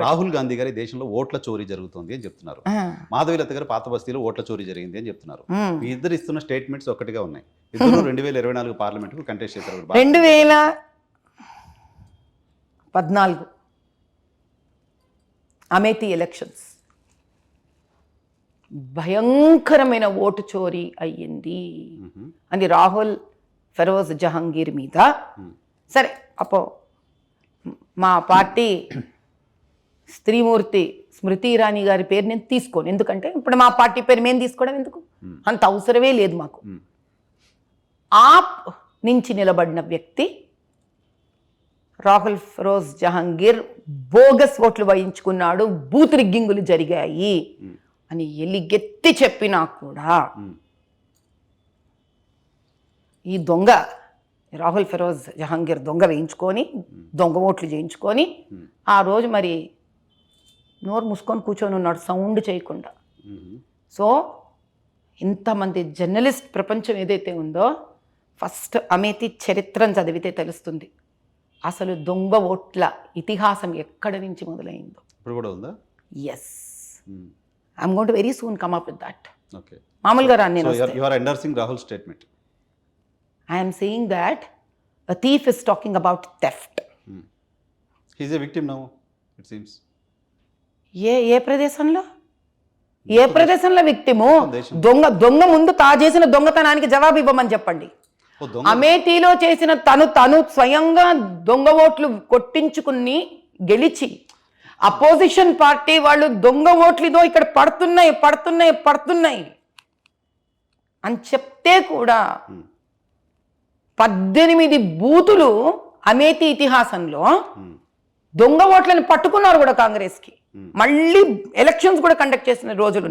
రాహుల్ గాంధీ గారి దేశంలో ఓట్ల చోరీ జరుగుతుంది అని చెప్తున్నారు. మాధవీలత గారు పాత బస్తీలో ఓట్ల చోరీ జరిగింది అని చెప్తున్నారు. మీ ఇద్దరు ఇస్తున్న స్టేట్మెంట్స్ ఒక్కటిగా ఉన్నాయి. ఇద్దరు 2024 పార్లమెంట్ కు కంటెస్ట్ చేశారు. 2014 అమేథీ ఎలక్షన్స్ భయంకరమైన ఓటు చోరీ అయ్యింది అని రాహుల్ ఫెరోజ్ జహంగీర్ మీద. సరే అప్పో మా పార్టీ స్త్రీమూర్తి స్మృతి ఇరానీ గారి పేరు నేను తీసుకోను, ఎందుకంటే ఇప్పుడు మా పార్టీ పేరు మేము తీసుకోవడం ఎందుకు, అంత అవసరమే లేదు మాకు. ఆప్ నుంచి నిలబడిన వ్యక్తి రాహుల్ ఫెరోజ్ జహంగీర్ బోగస్ ఓట్లు వేయించుకున్నాడు, బూత్ రిగ్గింగులు జరిగాయి అని ఎలిగెత్తి చెప్పినా కూడా ఈ దొంగ రాహుల్ ఫెరోజ్ జహంగీర్ దొంగ వేయించుకొని దొంగ ఓట్లు చేయించుకొని ఆ రోజు మరి నోరు మూసుకొని కూర్చొని ఉన్నాడు సౌండ్ చేయకుండా. సో ఇంతమంది జర్నలిస్ట్ ప్రపంచం ఏదైతే ఉందో ఫస్ట్ అమేథీ చరిత్రను చదివితే తెలుస్తుంది అసలు దొంగ ఓట్ల ఇతిహాసం ఎక్కడి నుంచి మొదలైందో. ఇప్పుడు కూడా ఉందా? Yes, I'm going to very soon come up with that. Okay, మామూలుగా రాను నేను. You are endorsing Rahul statement. I am saying that a thief is talking about theft. He is a victim now, it seems. ఏ ప్రదేశంలో victim? దొంగ ముందు చేసిన దొంగతనానికి జవాబు ఇవ్వమని చెప్పండి. అమేథీలో చేసిన తను స్వయంగా దొంగ ఓట్లు కొట్టించుకుని గెలిచి అపోజిషన్ పార్టీ వాళ్ళు దొంగ ఓట్లు ఇదో ఇక్కడ పడుతున్నాయి అని చెప్తే కూడా 18 బూతులు అమేథీ ఇతిహాసంలో దొంగ ఓట్లను పట్టుకున్నారు కూడా కాంగ్రెస్కి. మళ్ళీ ఎలక్షన్స్ కూడా కండక్ట్ చేసిన రోజులు